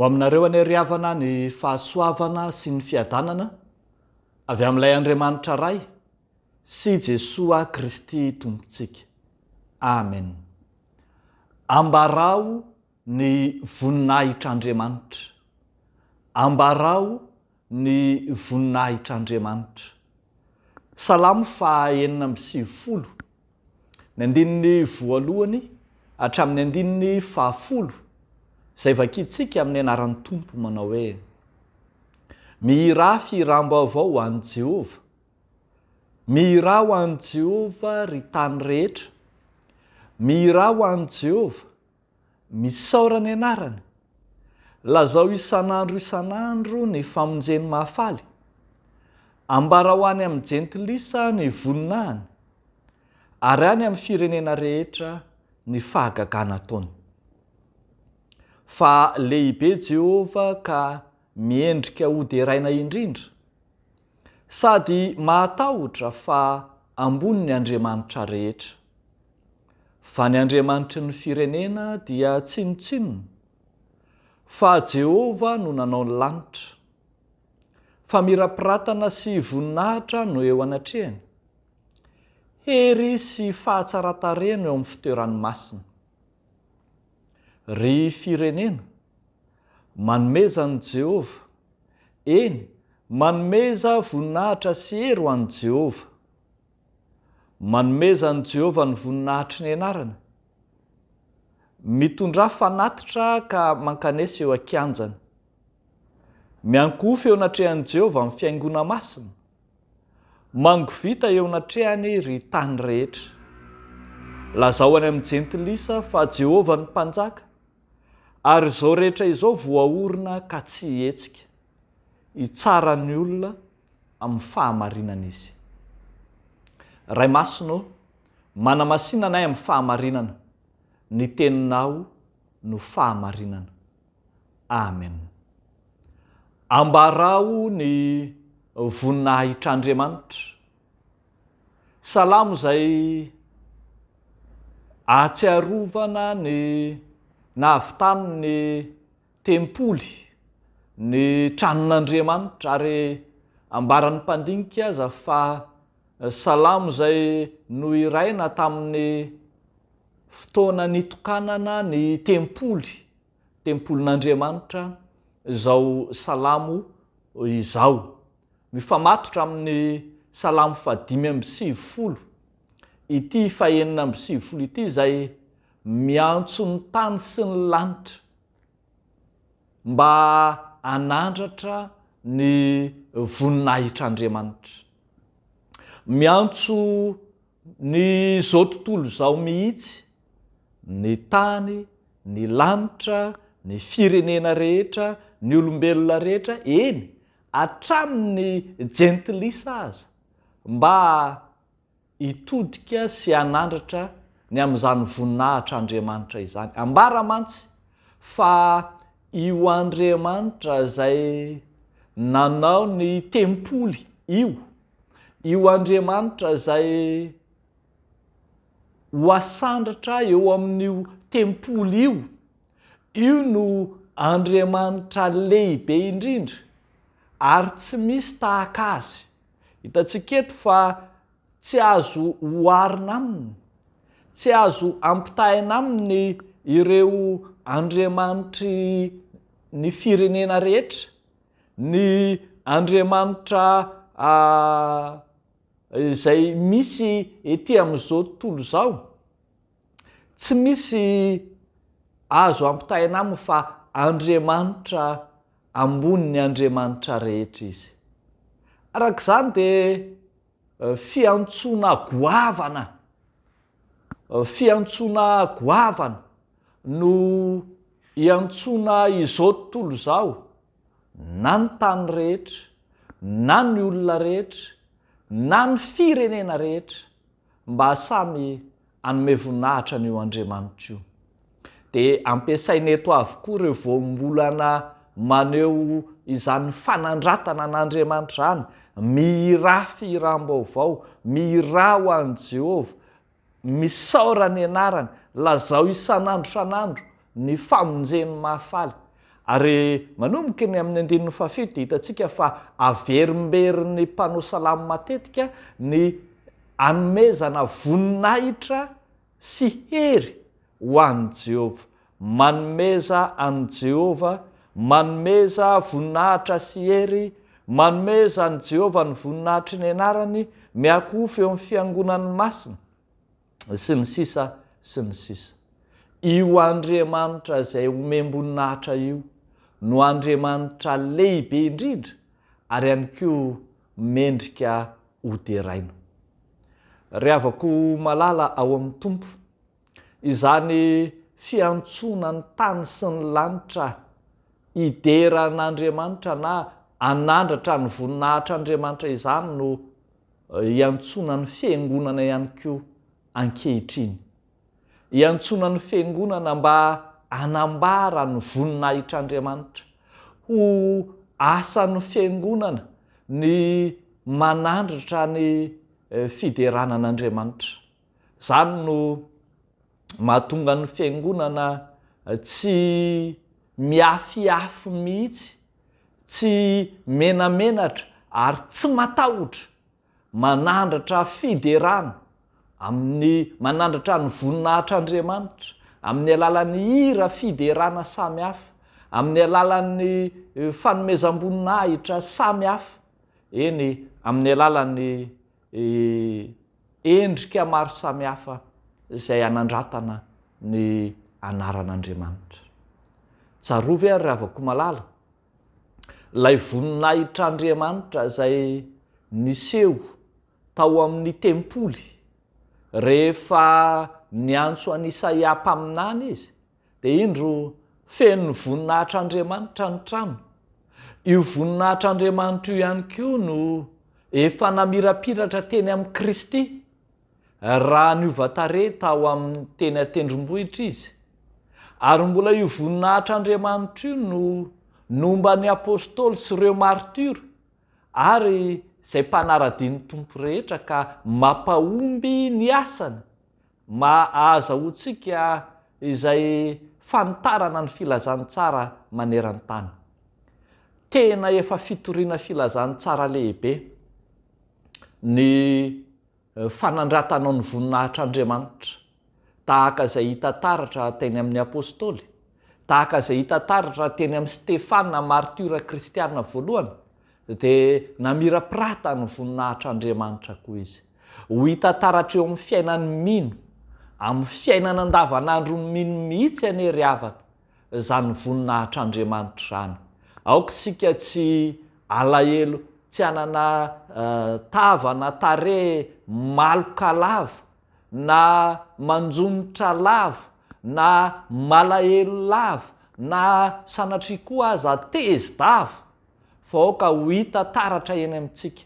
Ho aminareo any riavana ny fahasoavana sy ny fiadanana avy amin'ilay Andriamanitra ray sy Jesoa Kristy Tompontsika. Amen. Ambarao ny voninahitr'Andriamanitra. Ambarao ny voninahitr'Andriamanitra. Salamo 4:9. Ny andininy voalohany hatramin'ny andininy 10. Izay vakintsika amin'ny anaran'ny Tompo manao hoe: mihira firam-baovao ho an'i Jehova. Mihira ho an'i Jehova ry tany rehetra. Mihira ho an'i Jehova, misaora ny anarany. Lazao isan'andro ny famonjeny mahafaly. Ambara ho any amin'ny jentilisa ny voninahiny, ary any amin'ny firenena rehetra ny fahagagana ataony. Fa lehibe Jehova ka miendrika hoderaina indrindra, sady mahatahotra fa ambony ny Andriamanitra rehetra. Fa ny Andriamanitry ny firenena dia tsinotsinona, fa Jehova no nanao ny lanitra. Fa mirapiratana sy voninahitra no eo anatrehany, hery sy fahatsaratarehany eo amin'ny fitoerany masina. Ry firenena, manomeza ny Jehova, eny, manomeza voninahitra sy hery ho an'i Jehova. Manomeza ny Jehova ny voninahitry ny anarany, mitondra fanatitra ka mankanesa eo akianjany. Miankofy eo anatrehany Jehova amin'ny fiaingona masina, mangovita eo anatrehany ry tany rehetra. Lazao any amin'ny jentilisa fa Jehova ny mpanjaka, ary izao rehetra izao voaorina ka tsy hetsika, hitsara ny olona amin'ny fahamarinana izy. Ray masino, manamasinanay amin'ny fahamarinana, ny teninao no fahamarinana. Amen. Ambarao ny voninahitr'Andriamanitra. Salamo izay ahatsiarovana ny nahavitany ny tempoly, ny tranon'Andriamanitra, ary ambaran'ny mpandinika aza fa salamo izay nohiraina tamin'ny fotoana nitokanana ny tempolin'Andriamanitra, izao salamo izao. Mifamatotra amin'ny salamo 5:9. Ity 9:9 ity izay miantso ny tany sy ny lanitra mba hanandratra ny voninahitr'Andriamanitra. Miantso ny zao tontolo izao mihitsy, ny tany, ny lanitra, ny firenena rehetra, ny olombelona rehetra, eny, hatramin'ny jentilisa aza, mba hitodika sy hanandratra ny amin'izany voninahitr'Andriamanitra izany. Ambara mantsy fa io Andriamanitra izay nanao ny tempoly io Andriamanitra izay hoasandratra eo amin'io tempoly io no Andriamanitra lehibe indrindra, ary tsy misy tahaka azy. Hitantsika eto fa tsy azo hoarina aminy, tsy azo ampitahina aminy ireo Andriamanitry ny firenena rehetra, ny Andriamanitra izay misy ety amin'izao tontolo izao. Tsy misy azo ampitahina aminy fa Andriamanitra ambony ny Andriamanitra rehetra izy. Arak'izany dia fiantsoana goavana no iantsoana izao tontolo izao, na ny tany rehetra, na ny olona rehetra, na ny firenena rehetra, mba samy hanome voninahitra an'io Andriamanitra io. Dia ampiasaina eto avokoa ireo voambolana maneho izany fanandratana an'Andriamanitra any. Mihira firam-baovao, mihira ho an'i Jehova, misaora ny anarany, lazao isan'andro ny famonjeny mahafaly. ary manomboka ny amin'ny andininy fafito hitantsika fa averimberiny mpanao salamo matetika ny anomezana voninahitra sy hery ho an'i Jehova, manomeza an'i Jehova, manomeza voninahitra sy hery, manomeza an'i Jehova ny voninahitra ny anarany, miakofo eo amin'ny fiangonan'ny masina sy ny sisa sy ny sisa. Io Andriamanitra izay omem-boninahitra io no Andriamanitra lehibe indrindra ary ihany koa mendrika hoderaina. Riavako malala ao amin'ny Tompo, izany fiantsoana ny tany sy ny lanitra hideran'Andriamanitra na anandratra ny voninahitr'Andriamanitra izany no iantsoana ny fiangonana ihany koa ankehitriny. Iantsoana ny fiangonana mba anambara ny voninahitr'Andriamanitra. Ho asan'ny fiangonana ny manandratra ny fideranan'Andriamanitra. Zany no mahatonga ny fiangonana tsy miafiafy mihitsy, tsy menamenatra ary tsy matahotra manandratra fiderana amin'ny manandratra ny voninahitr'Andriamanitra amin'ny alalan'ny hira fiderana samy hafa, amin'ny alalan'ny fanomezam-boninahitra samy hafa, eny amin'ny alalan'ny endrika maro samy hafa izay anandratana ny anaran'Andriamanitra. Tsarovy ary avako malala, ilay voninahitr'Andriamanitra izay niseho tao amin'ny tempoly rehefa niantso an'i Isaia mpaminany izy, dia indro feno voninahitr'Andriamanitra ny trano. Io voninahitr'Andriamanitra io ihany koa no efa namirapiratra teny amin'ny Kristy raha niova tarehy tao amin'ny teny an-tendrombohitra izy. Ary mbola io voninahitr'Andriamanitra io no nomba ny apôstôly sy ireo martyra ary izay mpanara-diny Tompo rehetra ka mampahomby ny asany, ahazahoantsika izay fanitarana ny filazantsara maneran-tany. Tena efa fitoriana filazantsara lehibe ny fanandratana ny voninahitr'Andriamanitra, tahaka izay hita taratra teny amin'ny apôstôly, tahaka izay hita taratra teny amin'ny Stefana martyra kristiana voalohany, dia namirapirata ny voninahitr'Andriamanitra koa izy. Ho hita taratra eo amin'ny fiainany mino, amin'ny fiainana andavanandro mino mihitsy anery havana izany voninahitr'Andriamanitra izany. Aoka isika tsy alahelo, tsy hanana tavana tarehy maloka lava na manjonitra lava na malahelo lava na sanatria koa aza tezi-dava, fa aoka ho hita taratra eny amintsika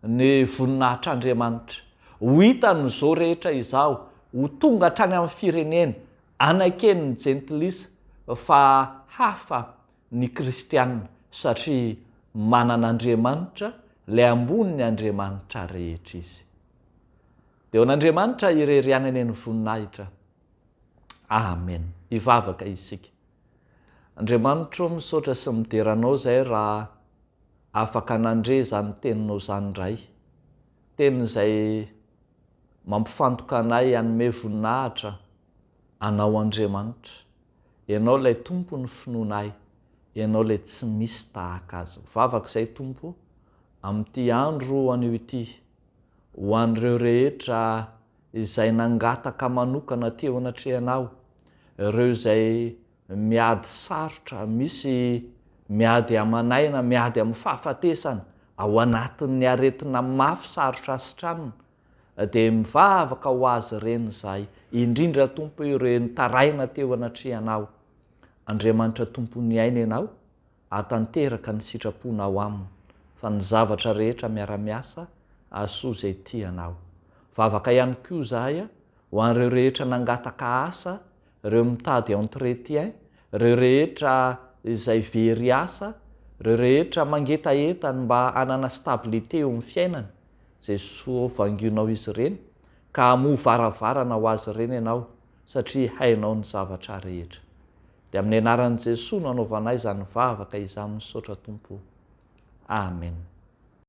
ny voninahitr'Andriamanitra. Ho hita n'izao rehetra izao, ho tonga hatrany amin'ny firenena, anakeny ny jentilisa fa hafa ny kristianina satria manan'Andriamanitra ilay ambony Andriamanitra rehetra izy. Dia ho an'Andriamanitra irerianany ny voninahitra. Amen. Hivavaka isika. Andriamanitra misaotra sy mideranao izay raha afaka nandre izany teninao izany indray, teny izay mampifantoka anay hanome voninahitra anao Andriamanitra. Ianao ilay Tompo ny finoanay, ianao ilay tsy misy tahaka azy. Vavaka izay Tompo amin'ity andro anio ity, ho an'ireo rehetra izay nangataka manokana teo anatrehanao, ireo izay miady sarotra, misy miady amanaina, miady amin'ny fahafatesana ao anatin'ny aretina mafy sarotra asitranina, dia mivavaka ho azy ireny izahay, indrindra Tompo ireo nitaraina teo anatrehanao. Andriamanitra tompony aina ianao, hatanteraka ny sitraponao aminy, fa ny zavatra rehetra miara-miasa asoa izay tianao. Vavaka ihany koa izahay ho an'ireo rehetra nangataka asa, ireo mitady entretien, ireo rehetra izay very asa, ireo rehetra mangetaentany mba hanana stabilité eo amin'ny fiainany, izay soa vanginao izy ireny ka hamoha varavarana ho azy ireny ianao satria hainao ny zavatra rehetra. dia amin'ny anaran'i Jesosy no anaovanay izany vavaka izany misaotra Tompo. Amen.